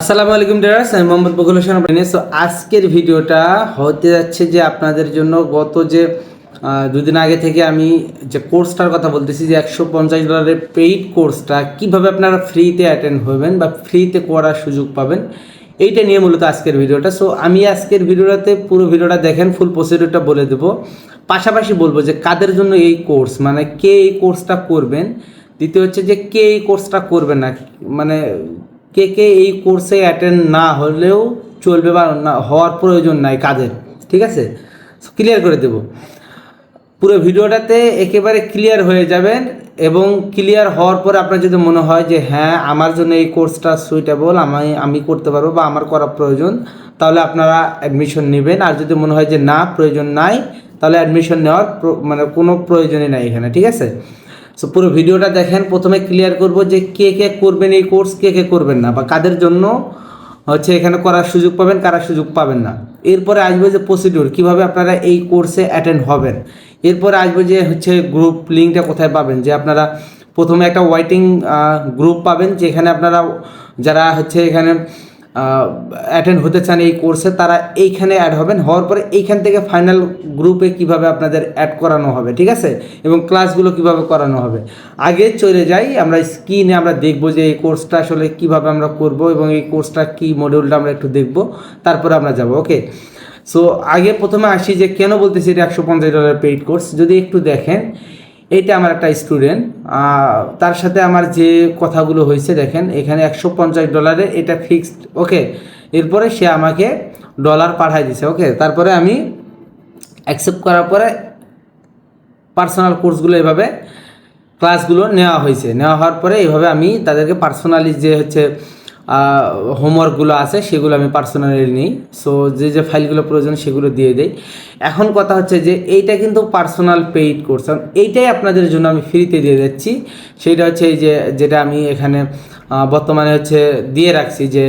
আসসালামু আলাইকুম ডিয়ার্স, আমি মোহাম্মদ বকুল হোসেন। সো আজকের ভিডিওটা হতে যাচ্ছে যে আপনাদের জন্য গত যে দুদিন আগে থেকে আমি যে কোর্সটার কথা বলতেছি যে $150 পেইড কোর্সটা কীভাবে আপনারা ফ্রিতে অ্যাটেন্ড হবেন বা ফ্রিতে করার সুযোগ পাবেন, এইটা নিয়ে মূলত আজকের ভিডিওটা। সো আমি আজকের ভিডিওটাতে পুরো ভিডিওটা দেখেন, ফুল প্রসিডিউরটা বলে দেবো, পাশাপাশি বলবো যে কাদের জন্য এই কোর্স, মানে কে এই কোর্সটা করবেন। দ্বিতীয় হচ্ছে যে কে এই কোর্সটা করবেন না, মানে কে কে এই কোর্সে অ্যাটেন্ড না হলেও চলবে বা না হওয়ার প্রয়োজন নাই কাদের, ঠিক আছে? ক্লিয়ার করে দেব পুরো ভিডিওটাতে, একেবারে ক্লিয়ার হয়ে যাবেন। এবং ক্লিয়ার হওয়ার পরে আপনার যদি মনে হয় যে হ্যাঁ আমার জন্য এই কোর্সটা সুইটেবল, আমি করতে পারবো বা আমার করা প্রয়োজন, তাহলে আপনারা অ্যাডমিশন নেবেন। আর যদি মনে হয় যে না প্রয়োজন নাই, তাহলে অ্যাডমিশন নেওয়ার মানে কোনো প্রয়োজনই নাই এখানে, ঠিক আছে? সো পুরো ভিডিওটা দেখেন। প্রথমে ক্লিয়ার করব যে কে কে করবেন এই কোর্স, কে কে করবেন না, বা কাদের জন্য হচ্ছে এখানে করার সুযোগ পাবেন, কারা সুযোগ পাবেন না। এরপরে আসবে যে প্রসিডিউর, কীভাবে আপনারা এই কোর্সে অ্যাটেন্ড হবেন। এরপরে আসবে যে হচ্ছে গ্রুপ লিঙ্কটা কোথায় পাবেন, যে আপনারা প্রথমে একটা ওয়েটিং গ্রুপ পাবেন, যেখানে আপনারা যারা হচ্ছে এখানে অ্যাটেন্ড হতে চান এই কোর্সে, তারা এইখানে অ্যাড হবেন। হওয়ার পরে এইখান থেকে ফাইনাল গ্রুপে কিভাবে আপনাদের অ্যাড করানো হবে, ঠিক আছে, এবং ক্লাসগুলো কিভাবে করানো হবে। আগে চলে যাই আমরা স্ক্রিনে, আমরা দেখব যে এই কোর্সটা আসলে কিভাবে আমরা করব এবং এই কোর্সটা কি মডিউলটা আমরা একটু দেখব, তারপরে আমরা যাব। ওকে, সো আগে প্রথমে আসি যে কেন বলতেছি এটা $150 পেইড কোর্স। যদি একটু দেখেন, এইটা আমার একটা স্টুডেন্ট, তার সাথে আমার যে কথাগুলো হয়েছে দেখেন, এখানে $150 এটা ফিক্সড। ওকে, এরপরে সে আমাকে ডলার পাঠাই দিছে। ওকে, তারপরে আমি অ্যাকসেপ্ট করার পরে পার্সোনাল কোর্সগুলো এভাবে ক্লাসগুলো নেওয়া হওয়ার পরে এইভাবে আমি তাদেরকে পার্সোনালি যে হচ্ছে হোমওয়ার্কগুলো আছে সেগুলো আমি পার্সোনালি নিই। সো যে যে ফাইলগুলো প্রয়োজন সেগুলো দিয়ে দেই। এখন কথা হচ্ছে যে এইটা কিন্তু পার্সোনাল পেইড কোর্স, এইটাই আপনাদের জন্য আমি ফ্রিতে দিয়ে দিচ্ছি। সেইটা হচ্ছে এই যে যেটা আমি এখানে বর্তমানে হচ্ছে দিয়ে রাখছি, যে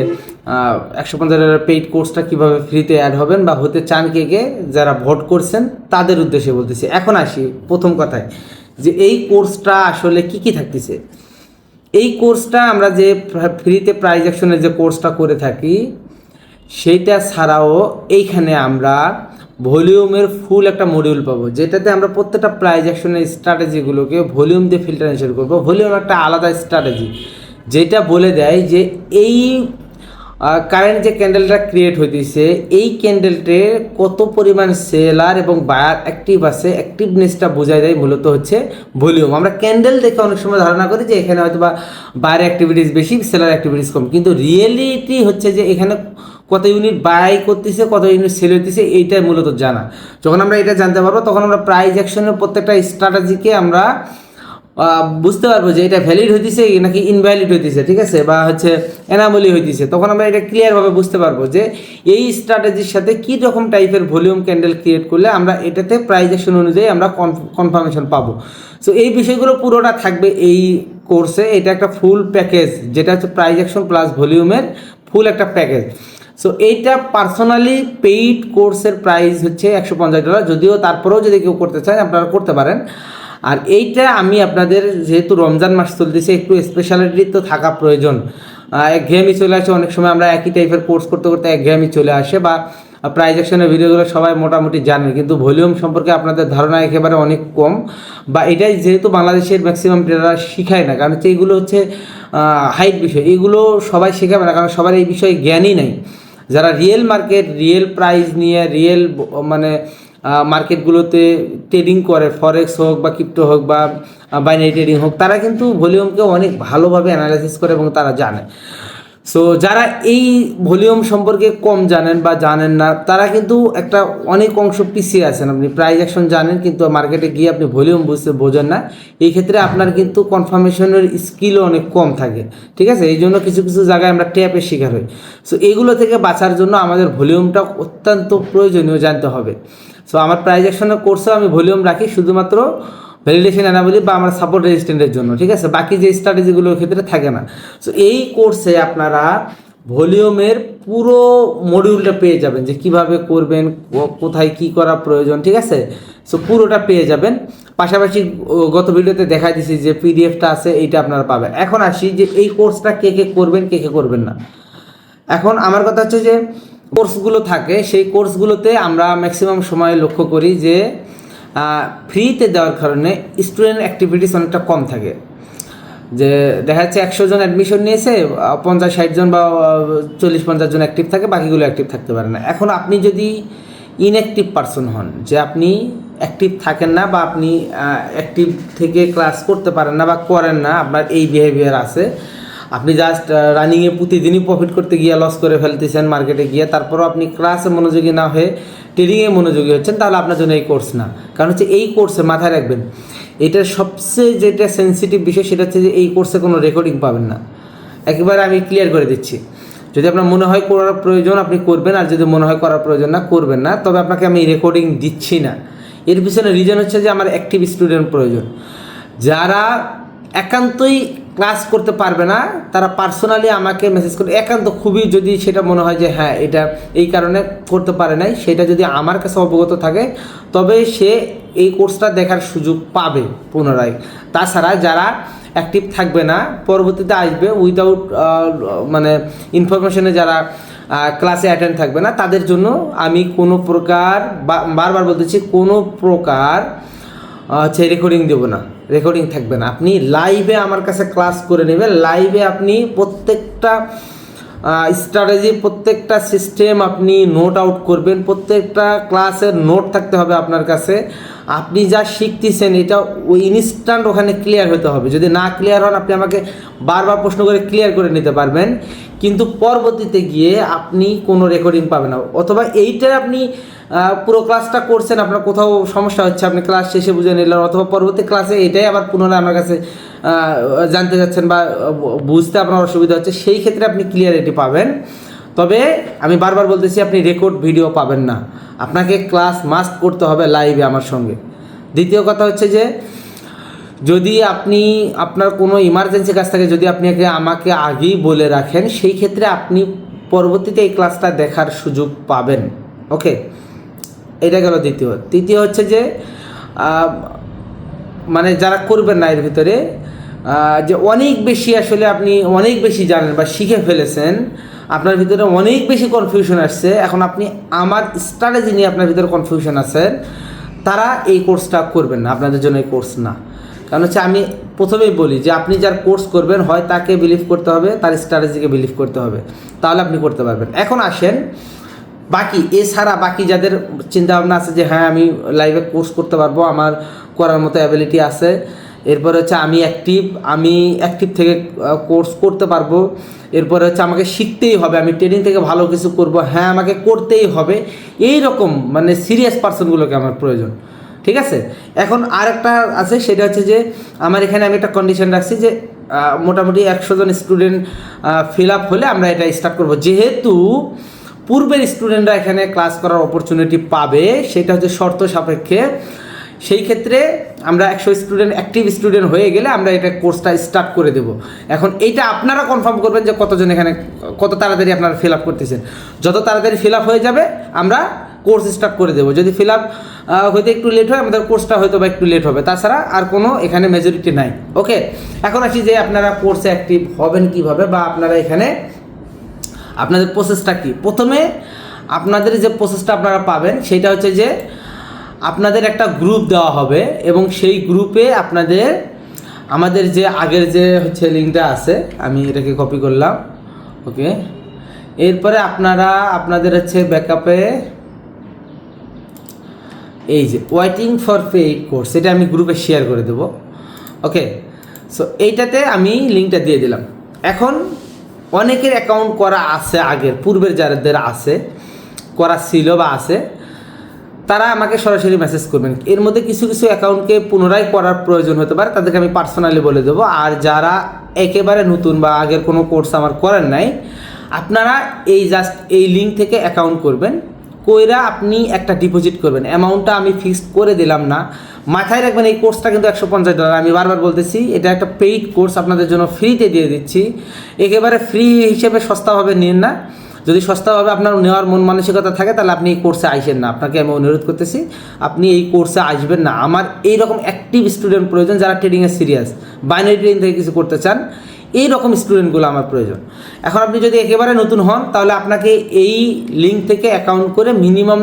$150 পেইড কোর্সটা কীভাবে ফ্রিতে অ্যাড হবেন বা হতে চান কে কে, যারা ভোট করছেন তাদের উদ্দেশ্যে বলতেছি। এখন আসি প্রথম কথায়, যে এই কোর্সটা আসলে কি কি থাকতেছে। এই কোর্সটা আমরা যে ফ্রিতে প্রাইজ অ্যাকশনের যে কোর্সটা করে থাকি, সেইটা ছাড়াও এইখানে আমরা ভলিউমের ফুল একটা মডিউল পাবো, যেটাতে আমরা প্রত্যেকটা প্রাইজ অ্যাকশনের স্ট্র্যাটেজিগুলোকে ভলিউম দিয়ে ফিল্টারেশন করবো। ভলিউম একটা আলাদা স্ট্র্যাটেজি, যেটা বলে দেয় যে এই কারেন্ট যে ক্যান্ডেলটা ক্রিয়েট হইতেছে, এই ক্যান্ডেলটে কত পরিমাণ সেলার এবং বায়ার অ্যাক্টিভ আছে, অ্যাক্টিভনেসটা বোঝায় দেয় মূলত হচ্ছে ভলিউম। আমরা ক্যান্ডেল দেখে অনেক সময় ধারণা করি যে এখানে হয়তো বা বায়ার অ্যাক্টিভিটিস বেশি, সেলার অ্যাক্টিভিটিস কম, কিন্তু রিয়েলিটি হচ্ছে যে এখানে কত ইউনিট বাই করতেছে, কত ইউনিট সেল হইতেছে, এইটাই মূলত জানা। যখন আমরা এটা জানতে পারবো, তখন আমরা প্রাইজ অ্যাকশনের প্রত্যেকটা স্ট্র্যাটেজিকে আমরা বুঝতে পারবো যে এটা ভ্যালিড হইতেছে নাকি ইনভ্যালিড হইতেছে, ঠিক আছে, বা হচ্ছে অ্যানামলি হইতেছে। তখন আমরা এটা ক্লিয়ারভাবে বুঝতে পারবো যে এই স্ট্র্যাটেজির সাথে কী রকম টাইপের ভলিউম ক্যান্ডেল ক্রিয়েট করলে আমরা এটাতে প্রাইজ অ্যাকশন অনুযায়ী আমরা কনফার্মেশন পাবো। সো এই বিষয়গুলো পুরোটা থাকবে এই কোর্সে। এটা একটা ফুল প্যাকেজ, যেটা হচ্ছে প্রাইজ অ্যাকশন প্লাস ভলিউমের ফুল একটা প্যাকেজ। সো এইটা পার্সোনালি পেইড কোর্সের প্রাইস হচ্ছে $150, যদিও তারপরেও যদি কেউ করতে চায় আপনারা করতে পারেন। আর এইটা আমি আপনাদের, যেহেতু রমজান মাস চলতেছে, একটু স্পেশালিটি তো থাকা প্রয়োজন। একঘেয়েমি চলে আসে, অনেক সময় আমরা একই টাইপের কোর্স করতে করতে একঘেয়েমি চলে আসে, বা প্রাইজ অ্যাকশনের ভিডিওগুলো সবাই মোটামুটি জানে, কিন্তু ভলিউম সম্পর্কে আপনাদের ধারণা একেবারে অনেক কম, বা এটাই যেহেতু বাংলাদেশের ম্যাক্সিমাম ট্রেডাররা শিখায় না, কারণ হচ্ছে এইগুলো হচ্ছে হাইট বিষয়, এগুলো সবাই শেখাবে না, কারণ সবার এই বিষয়ে জ্ঞানই নেই। যারা রিয়েল মার্কেট, রিয়েল প্রাইস নিয়ে রিয়েল মানে মার্কেটগুলোতে ট্রেডিং করে, ফরেক্স হোক বা ক্রিপ্টো হোক বা বাইনারি ট্রেডিং হোক, তারা কিন্তু ভলিউমকে অনেক ভালোভাবে অ্যানালাইসিস করে এবং তারা জানে। সো যারা এই ভলিউম সম্পর্কে কম জানেন বা জানেন না, তারা কিন্তু একটা অনেক অংশ পিছিয়ে আছেন। আপনি প্রাইজ অ্যাকশন জানেন, কিন্তু মার্কেটে গিয়ে আপনি ভলিউম বোঝেন না, এই ক্ষেত্রে আপনার কিন্তু কনফার্মেশনের স্কিলও অনেক কম থাকে, ঠিক আছে? এই জন্য কিছু কিছু জায়গায় আমরা ট্যাপের শিকার হই। সো এইগুলো থেকে বাঁচার জন্য আমাদের ভলিউমটা অত্যন্ত প্রয়োজনীয় জানতে হবে। সো আমার প্রাইজ অ্যাকশনের কোর্সেও আমি ভলিউম রাখি শুধুমাত্র ভ্যালিডেশন অ্যানাবলি বা আমার সাপোর্ট রেজিস্ট্যান্টের জন্য, ঠিক আছে? বাকি যে স্ট্র্যাটেজিগুলোর ক্ষেত্রে থাকে না। সো এই কোর্সে আপনারা ভলিউমের পুরো মডিউলটা পেয়ে যাবেন, যে কিভাবে করবেন, কোথায় কি করা প্রয়োজন, ঠিক আছে? সো পুরোটা পেয়ে যাবেন। পাশাপাশি গত ভিডিওতে দেখাই দিছি যে পিডিএফটা আছে, এইটা আপনারা পাবেন। এখন আসি যে এই কোর্সটা কে কে করবেন, কে কে করবেন না। এখন আমার কথা হচ্ছে যে কোর্সগুলো থাকে, সেই কোর্সগুলোতে আমরা ম্যাক্সিমাম সময় লক্ষ্য করি যে ফ্রিতে দেওয়ার কারণে স্টুডেন্ট অ্যাক্টিভিটিস অনেকটা কম থাকে। যে দেখা যাচ্ছে 100 জন অ্যাডমিশন নিয়েছে, 50-60 জন বা 40-50 জন অ্যাক্টিভ থাকে, বাকিগুলো অ্যাক্টিভ থাকতে পারে না। এখন আপনি যদি ইনঅ্যাক্টিভ পারসন হন, যে আপনি অ্যাক্টিভ থাকেন না বা আপনি অ্যাক্টিভ থেকে ক্লাস করতে পারেন না বা করেন না, আপনার এই বিহেভিয়ার আছে, আপনি জাস্ট রানিংয়ে প্রতিদিনই প্রফিট করতে গিয়ে লস করে ফেলতেছেন মার্কেটে গিয়ে, তারপরও আপনি ক্লাসে মনোযোগী না হয়ে ট্রেডিংয়ে মনোযোগী হচ্ছেন, তাহলে আপনার জন্য এই কোর্স না। কারণ হচ্ছে এই কোর্সে মাথায় রাখবেন, এটার সবচেয়ে যেটা সেন্সিটিভ বিষয় সেটা হচ্ছে যে এই কোর্সে কোনো রেকর্ডিং পাবেন না। একেবারে আমি ক্লিয়ার করে দিচ্ছি, যদি আপনার মনে হয় করার প্রয়োজন আপনি করবেন, আর যদি মনে হয় করার প্রয়োজন না করবেন না। তবে আপনাকে আমি রেকর্ডিং দিচ্ছি না, এর পিছনে রিজন হচ্ছে যে আমার অ্যাক্টিভ স্টুডেন্ট প্রয়োজন। যারা একান্তই ক্লাস করতে পারবে না তারা পার্সোনালি আমাকে মেসেজ করে, একান্ত খুবই যদি সেটা মনে হয় যে হ্যাঁ এটা এই কারণে করতে পারে নাই, সেটা যদি আমার কাছে অবগত থাকে তবে সে এই কোর্সটা দেখার সুযোগ পাবে পুনরায়। তাছাড়া যারা অ্যাক্টিভ থাকবে না, পরবর্তীতে আসবে উইদাউট মানে ইনফরমেশনে, যারা ক্লাসে অ্যাটেন্ড থাকবে না, তাদের জন্য আমি কোনো প্রকার, বারবার বলতেছি, কোনো প্রকার হচ্ছে রেকর্ডিং দেবো না, রেকর্ডিং থাকবে না। আপনি লাইভে আমার কাছে ক্লাস করে নেবেন, লাইভে আপনি প্রত্যেকটা স্ট্র্যাটেজি, প্রত্যেকটা সিস্টেম আপনি নোট আউট করবেন, প্রত্যেকটা ক্লাসের নোট থাকতে হবে আপনার কাছে। আপনি যা শিখতেছেন এটা ওই ইনস্ট্যান্ট ওখানে ক্লিয়ার হতে হবে। যদি না ক্লিয়ার হন, আপনি আমাকে বারবার প্রশ্ন করে ক্লিয়ার করে নিতে পারবেন, কিন্তু পরবর্তীতে গিয়ে আপনি কোনো রেকর্ডিং পাবেন না। অথবা এইটাই আপনি পুরো ক্লাসটা করছেন, আপনার কোথাও সমস্যা হচ্ছে, আপনি ক্লাস শেষে বুঝে নিলেন, অথবা পরবর্তী ক্লাসে এটাই আবার পুনরায় আমার কাছে জানতে যাচ্ছেন বা বুঝতে আপনার অসুবিধা হচ্ছে, সেই ক্ষেত্রে আপনি ক্লিয়ারিটি পাবেন। তবে আমি বারবার বলতেছি, আপনি রেকর্ড ভিডিও পাবেন না, আপনাকে ক্লাস মাস্ট করতে হবে লাইভে আমার সঙ্গে। দ্বিতীয় কথা হচ্ছে যে যদি আপনি আপনার কোনো ইমার্জেন্সি কাজ থাকে, যদি আপনি আমাকে আগেই বলে রাখেন, সেই ক্ষেত্রে আপনি পরবর্তীতে এই ক্লাসটা দেখার সুযোগ পাবেন। ওকে, এটা গেল দ্বিতীয়। তৃতীয় হচ্ছে যে মানে যারা করবেন না এর ভিতরে, যে অনেক বেশি আসলে আপনি অনেক বেশি জানেন বা শিখে ফেলেছেন, আপনার ভিতরে অনেক বেশি কনফিউশন আসছে, এখন আপনি আমার স্ট্র্যাটেজি নিয়ে আপনার ভিতরে কনফিউশন আছেন, তারা এই কোর্সটা করবেন না, আপনাদের জন্য এই কোর্স না। কারণ হচ্ছে আমি প্রথমেই বলি যে আপনি যার কোর্স করবেন, হয় তাকে বিলিভ করতে হবে, তার স্ট্র্যাটেজিকে বিলিভ করতে হবে, তাহলে আপনি করতে পারবেন। এখন আসেন বাকি, এছাড়া বাকি যাদের চিন্তাভাবনা আছে যে হ্যাঁ আমি লাইভে কোর্স করতে পারবো, আমার করার মতো অ্যাবিলিটি আছে, এরপরে হচ্ছে আমি অ্যাক্টিভ থেকে কোর্স করতে পারবো, এরপরে হচ্ছে আমাকে শিখতেই হবে, আমি ট্রেনিং থেকে ভালো কিছু করব, হ্যাঁ আমাকে করতেই হবে, এই রকম মানে সিরিয়াস পার্সনগুলোকে আমার প্রয়োজন। ঠিক আছে, এখন আরেকটা আছে, সেটা হচ্ছে যে আমার এখানে আমি একটা কন্ডিশন রাখছি যে মোটামুটি 100 জন স্টুডেন্ট ফিল আপ হলে আমরা এটা স্টার্ট করব। যেহেতু পূর্বের স্টুডেন্টরা এখানে ক্লাস করার অপরচুনিটি পাবে, সেটা হচ্ছে শর্ত সাপেক্ষে, সেই ক্ষেত্রে আমরা 100 স্টুডেন্ট অ্যাক্টিভ স্টুডেন্ট হয়ে গেলে আমরা এটা কোর্সটা স্টার্ট করে দেব। এখন এইটা আপনারা কনফার্ম করবেন যে কতজন এখানে কত তাড়াতাড়ি আপনারা ফিল আপ করতেছেন। যত তাড়াতাড়ি ফিল আপ হয়ে যাবে আমরা কোর্স স্টার্ট করে দেবো। যদি ফিল আপ হইতে একটু লেট হয়, আমাদের কোর্সটা হয়তো বা একটু লেট হবে, তাছাড়া আর কোনো এখানে মেজরিটি নাই। ওকে, এখন আসি যে আপনারা কোর্সে অ্যাক্টিভ হবেন কীভাবে, বা আপনারা এখানে আপনাদের প্রসেসটা কী। প্রথমে আপনাদের যে প্রসেসটা আপনারা পাবেন সেটা হচ্ছে যে আপনাদের একটা গ্রুপ দেওয়া হবে, এবং সেই গ্রুপে আপনাদের আমাদের যে আগের যে হচ্ছে লিঙ্কটা আছে, আমি এটাকে কপি করলাম। ওকে, এরপরে আপনাদের হচ্ছে ব্যাকআপে এই যে ওয়েটিং ফর পেইড কোর্স, এটা আমি গ্রুপে শেয়ার করে দেবো। ওকে, সো এইটাতে আমি লিঙ্কটা দিয়ে দিলাম। এখন অনেকের অ্যাকাউন্ট করা আছে, আগের পূর্বের যাদের আছে, করা ছিল বা আছে, তারা আমাকে সরাসরি মেসেজ করবেন। এর মধ্যে কিছু কিছু অ্যাকাউন্টকে পুনরায় করার প্রয়োজন হতে পারে, তাদেরকে আমি পার্সোনালি বলে দেবো। আর যারা একেবারে নতুন বা আগের কোনো কোর্স আমার করেন নাই, আপনারা জাস্ট এই লিঙ্ক থেকে অ্যাকাউন্ট করবেন, কইরা আপনি একটা ডিপোজিট করবেন। অ্যামাউন্টটা আমি ফিক্সড করে দিলাম না, মাথায় রাখবেন এই কোর্সটা কিন্তু $150। আমি বারবার বলতেছি এটা একটা পেইড কোর্স, আপনাদের জন্য ফ্রিতে দিয়ে দিচ্ছি। একেবারে ফ্রি হিসেবে সস্তাভাবে নিন না। যদি সস্তাভাবে আপনার নেওয়ার মন মানসিকতা থাকে, তাহলে আপনি এই কোর্সে আসেন না। আপনাকে আমি অনুরোধ করতেছি আপনি এই কোর্সে আসবেন না। আমার এইরকম অ্যাক্টিভ স্টুডেন্ট প্রয়োজন, যারা ট্রেডিংয়ে সিরিয়াস, বাইনারি ট্রেডিং থেকে কিছু করতে চান। এই রকম স্টুডেন্টগুলো আমার প্রয়োজন। এখন আপনি যদি একেবারে নতুন হন তাহলে আপনাকে এই লিঙ্ক থেকে অ্যাকাউন্ট করে মিনিমাম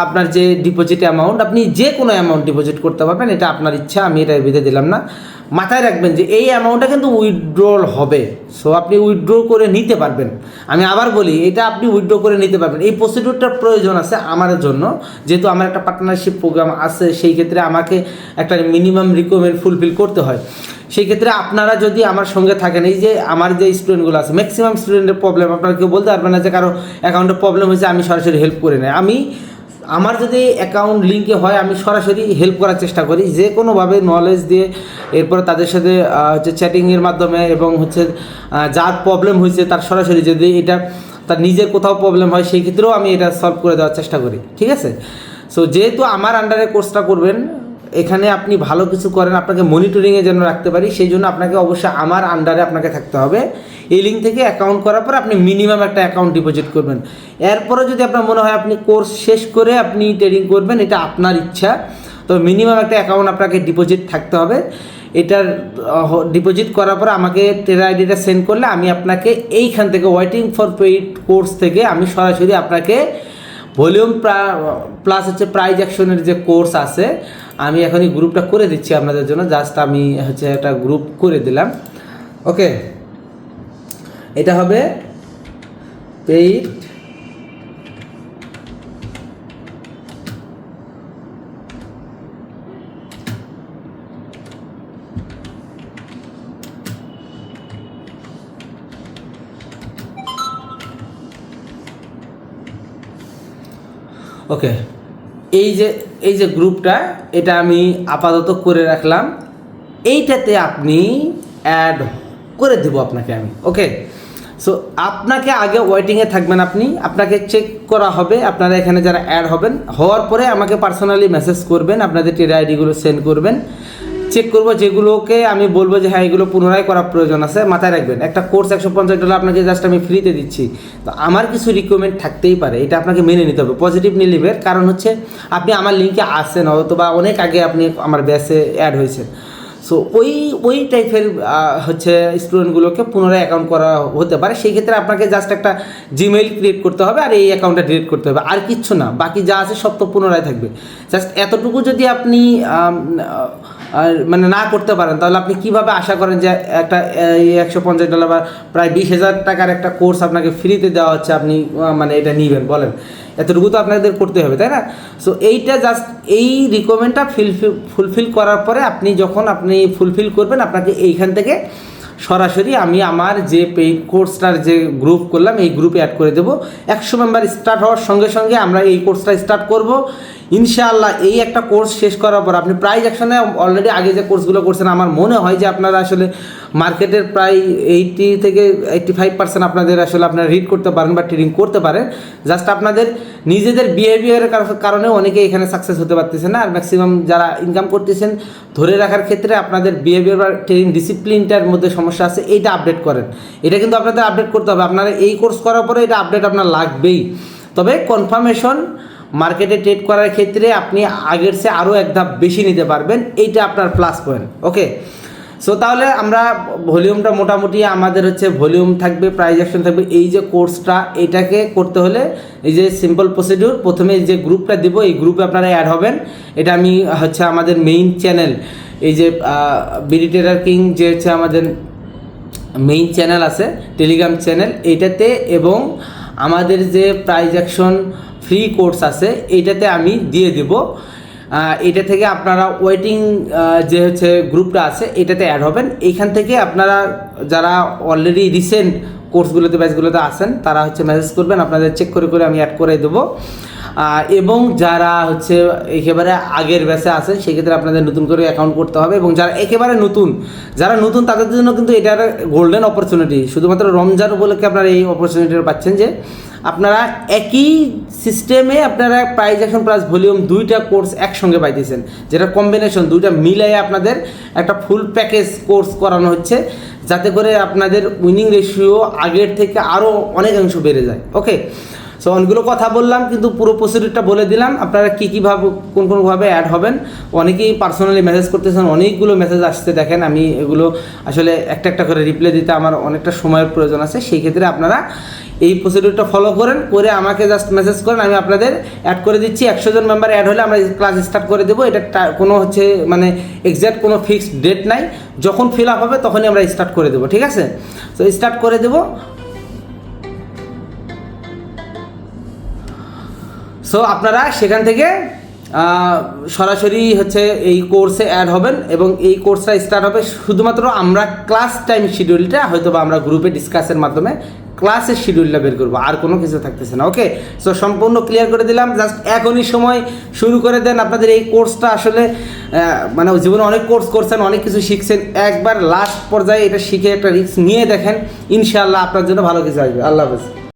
আপনার যে ডিপোজিট অ্যামাউন্ট, আপনি যে কোনো অ্যামাউন্ট ডিপোজিট করতে পারবেন, এটা আপনার ইচ্ছা, আমি এটা বেঁধে দিলাম না। মাথায় রাখবেন যে এই অ্যামাউন্টটা কিন্তু উইথড্রল হবে, সো আপনি উইথড্র করে নিতে পারবেন। আমি আবার বলি, এটা আপনি উইথড্র করে নিতে পারবেন। এই প্রসিডিউরটার প্রয়োজন আছে আমার জন্য, যেহেতু আমার একটা পার্টনারশিপ প্রোগ্রাম আছে, সেই ক্ষেত্রে আমাকে একটা মিনিমাম রিকোয়ারমেন্ট ফুলফিল করতে হয়। সেই ক্ষেত্রে আপনারা যদি আমার সঙ্গে থাকেন, এই যে আমার যে স্টুডেন্টগুলো আছে, ম্যাক্সিমাম স্টুডেন্টের প্রবলেম, আপনারা কেউ বলতে পারবেন না যে কারো অ্যাকাউন্টে প্রবলেম হয়েছে আমি সরাসরি হেল্প করে নেই। আমি আমার যদি অ্যাকাউন্ট লিঙ্কে হয় আমি সরাসরি হেল্প করার চেষ্টা করি, যে কোনোভাবে নলেজ দিয়ে, এরপরে তাদের সাথে হচ্ছে চ্যাটিংয়ের মাধ্যমে, এবং হচ্ছে যার প্রবলেম হয়েছে তার সরাসরি, যদি এটা তার নিজের কোথাও প্রবলেম হয় সেই ক্ষেত্রেও আমি এটা সলভ করে দেওয়ার চেষ্টা করি, ঠিক আছে। সো যেহেতু আমার আন্ডারে কোর্সটা করবেন, এখানে আপনি ভালো কিছু করেন, আপনাকে মনিটরিংয়ে যেন রাখতে পারি, সেই জন্য আপনাকে অবশ্যই আমার আন্ডারে আপনাকে থাকতে হবে। এই লিঙ্ক থেকে অ্যাকাউন্ট করার পর আপনি মিনিমাম একটা অ্যাকাউন্ট ডিপোজিট করবেন। এরপরে যদি আপনার মনে হয় আপনি কোর্স শেষ করে আপনি ট্রেডিং করবেন, এটা আপনার ইচ্ছা, তো মিনিমাম একটা অ্যাকাউন্ট আপনাকে ডিপোজিট থাকতে হবে। এটার ডিপোজিট করার পর আমাকে ট্রেডার আইডিটা সেন্ড করলে আমি আপনাকে এইখান থেকে ওয়েটিং ফর পেইড কোর্স থেকে আমি সরাসরি আপনাকে ভলিউম প্লাস হচ্ছে প্রাইজ অ্যাকশনের যে কোর্স আছে, আমি এখন এই গ্রুপটা করে দিচ্ছি আপনাদের জন্য। জাস্ট আমি হচ্ছে একটা গ্রুপ করে দিলাম, ওকে। এটা হবে পেইড ওকে। এই যে গ্রুপটা, এটা আমি আপাতত করে রাখলাম, এইটাতে আপনি অ্যাড করে দেবো আপনাকে আমি, ওকে। সো আপনাকে আগে ওয়েটিংয়ে থাকবেন, আপনাকে চেক করা হবে, আপনারা এখানে যারা অ্যাড হবেন, হওয়ার পরে আমাকে পার্সোনালি মেসেজ করবেন, আপনাদের ট্রেডার আইডিগুলো সেন্ড করবেন, চেক করবো, যেগুলোকে আমি বলবো যে হ্যাঁ এগুলো পুনরায় করার প্রয়োজন আছে। মাথায় রাখবেন, একটা কোর্স $150 আপনাকে জাস্ট আমি ফ্রিতে দিচ্ছি, তো আমার কিছু রিকোয়ারমেন্ট থাকতেই পারে, এটা আপনাকে মেনে নিতে হবে, পজিটিভ নিলিভের। কারণ হচ্ছে আপনি আমার লিঙ্কে আসেন, অথবা অনেক আগে আপনি আমার ব্যাচে অ্যাড হয়েছেন, সো ওই টাইপের হচ্ছে স্টুডেন্টগুলোকে পুনরায় অ্যাকাউন্ট করা হতে পারে। সেই ক্ষেত্রে আপনাকে জাস্ট একটা জিমেইল ক্রিয়েট করতে হবে, আর এই অ্যাকাউন্টটা ডিলিট করতে হবে, আর কিচ্ছু না। বাকি যা আছে সব তো পুনরায় থাকবে। জাস্ট এতটুকু যদি আপনি মানে না করতে পারেন, তাহলে আপনি কিভাবে আশা করেন যে একটা $150 বা প্রায় 20,000 টাকার একটা কোর্স আপনাকে ফ্রিতে দেওয়া হচ্ছে, আপনি মানে এটা নিবেন বলেন? এতটুকু তো আপনাদের করতে হবে, তাই না? সো এইটা জাস্ট এই রিকোয়ারমেন্টটা ফুলফিল করার পরে আপনি যখন ফুলফিল করবেন, আপনাকে এইখান থেকে সরাসরি আমি আমার যে পেইড কোর্সটার যে গ্রুপ করলাম এই গ্রুপে অ্যাড করে দেবো। 100 মেম্বার স্টার্ট হওয়ার সঙ্গে সঙ্গে আমরা এই কোর্সটা স্টার্ট করব ইনশাআল্লাহ। এই একটা কোর্স শেষ করার পর আপনি প্রাইজ অ্যাকশনে অলরেডি আগে যে কোর্সগুলো করছেন, আমার মনে হয় যে আপনারা আসলে মার্কেটের প্রায় 80 থেকে 85% আপনাদের আসলে আপনারা রিড করতে পারেন বা ট্রেডিং করতে পারেন। জাস্ট আপনাদের নিজেদের বিহেভিয়ারের কারণে অনেকে এখানে সাকসেস হতে পারতেছে না, আর ম্যাক্সিমাম যারা ইনকাম করতেছেন ধরে রাখার ক্ষেত্রে আপনাদের বিহেভিয়ার বা ট্রেডিং ডিসিপ্লিনটার মধ্যে সমস্যা আছে, এইটা আপডেট করেন। এটা কিন্তু আপনাদের আপডেট করতে হবে, আপনারা এই কোর্স করার পরে এটা আপডেট আপনার লাগবেই। তবে কনফার্মেশন মার্কেটে ট্রেড করার ক্ষেত্রে আপনি আগের চেয়ে আরও এক ধাপ বেশি নিতে পারবেন, এইটা আপনার প্লাস পয়েন্ট, ওকে। সো তাহলে আমরা ভলিউমটা মোটামুটি আমাদের হচ্ছে ভলিউম থাকবে, প্রাইজ অ্যাকশন থাকবে। এই যে কোর্সটা এটাকে করতে হলে এই যে সিম্পল প্রসিডিউর, প্রথমে যে গ্রুপটা দিব এই গ্রুপে আপনারা অ্যাড হবেন। এটা আমি হচ্ছে আমাদের মেইন চ্যানেল, এই যে বিডি ট্রেডার কিং যে হচ্ছে আমাদের মেইন চ্যানেল আছে, টেলিগ্রাম চ্যানেল, এইটাতে, এবং আমাদের যে প্রাইজ অ্যাকশন ফ্রি কোর্স আছে এইটাতে আমি দিয়ে দেব। এটা থেকে আপনারা ওয়েটিং যে হচ্ছে গ্রুপটা আছে এটাতে অ্যাড হবেন। এইখান থেকে আপনারা যারা অলরেডি রিসেন্ট কোর্সগুলোতে ব্যাচগুলোতে আসেন তারা হচ্ছে মেসেজ করবেন, আপনাদের চেক করে করে আমি অ্যাড করে দেবো। এবং যারা হচ্ছে একেবারে আগের ব্যাচে আছেন সেক্ষেত্রে আপনাদের নতুন করে অ্যাকাউন্ট করতে হবে। এবং যারা একেবারে যারা নতুন তাদের জন্য কিন্তু এটা গোল্ডেন অপরচুনিটি, শুধুমাত্র রমজান উপলক্ষে আপনারা এই অপরচুনিটিটা পাচ্ছেন যে আপনারা একই সিস্টেমে আপনারা প্রাইজ অ্যাকশন প্লাস ভলিউম দুইটা কোর্স একসঙ্গে পাইতেছেন, যেটা কম্বিনেশন দুইটা মিলাই আপনাদের একটা ফুল প্যাকেজ কোর্স করানো হচ্ছে, যাতে করে আপনাদের উইনিং রেশিও আগের থেকে আরও অনেকাংশ বেড়ে যায়, ওকে। সো অনেকগুলো কথা বললাম, কিন্তু পুরো প্রসিডিউরটা বলে দিলাম আপনারা কী কীভাবে কোনভাবে অ্যাড হবেন। অনেকেই পার্সোনালি মেসেজ করতেছেন, অনেকগুলো মেসেজ আসতে দেখেন, আমি এগুলো আসলে একটা একটা করে রিপ্লাই দিতে আমার অনেকটা সময়ের প্রয়োজন আছে। সেই ক্ষেত্রে আপনারা এই প্রসিডিউরটা ফলো করেন, করে আমাকে জাস্ট মেসেজ করেন, আমি আপনাদের অ্যাড করে দিচ্ছি। 100 জন মেম্বার অ্যাড হলে আমরা ক্লাস স্টার্ট করে দেবো। এটা কোনো হচ্ছে মানে এক্স্যাক্ট কোনো ফিক্সড ডেট নাই, যখন ফিল আপ হবে তখনই আমরা স্টার্ট করে দেবো, ঠিক আছে? তো স্টার্ট করে দেবো। সো আপনারা সেখান থেকে সরাসরি হচ্ছে এই কোর্সে অ্যাড হবেন এবং এই কোর্সটা স্টার্ট হবে। শুধুমাত্র আমরা ক্লাস টাইম শিডিউলটা হয়তো বা আমরা গ্রুপে ডিসকাসের মাধ্যমে ক্লাসের শিডিউলটা বের করবো, আর কোনো কিছু থাকতেছে না। ওকে, সো সম্পূর্ণ ক্লিয়ার করে দিলাম। জাস্ট এখনই সময় শুরু করে দেন। আপনাদের এই কোর্সটা আসলে মানে জীবনে অনেক কোর্স করছেন, অনেক কিছু শিখছেন, একবার লাস্ট পর্যায়ে এটা শিখে একটা রিস্ক নিয়ে দেখেন, ইনশাআল্লাহ আপনার জন্য ভালো কিছু আসবে। আল্লাহ হাফেজ।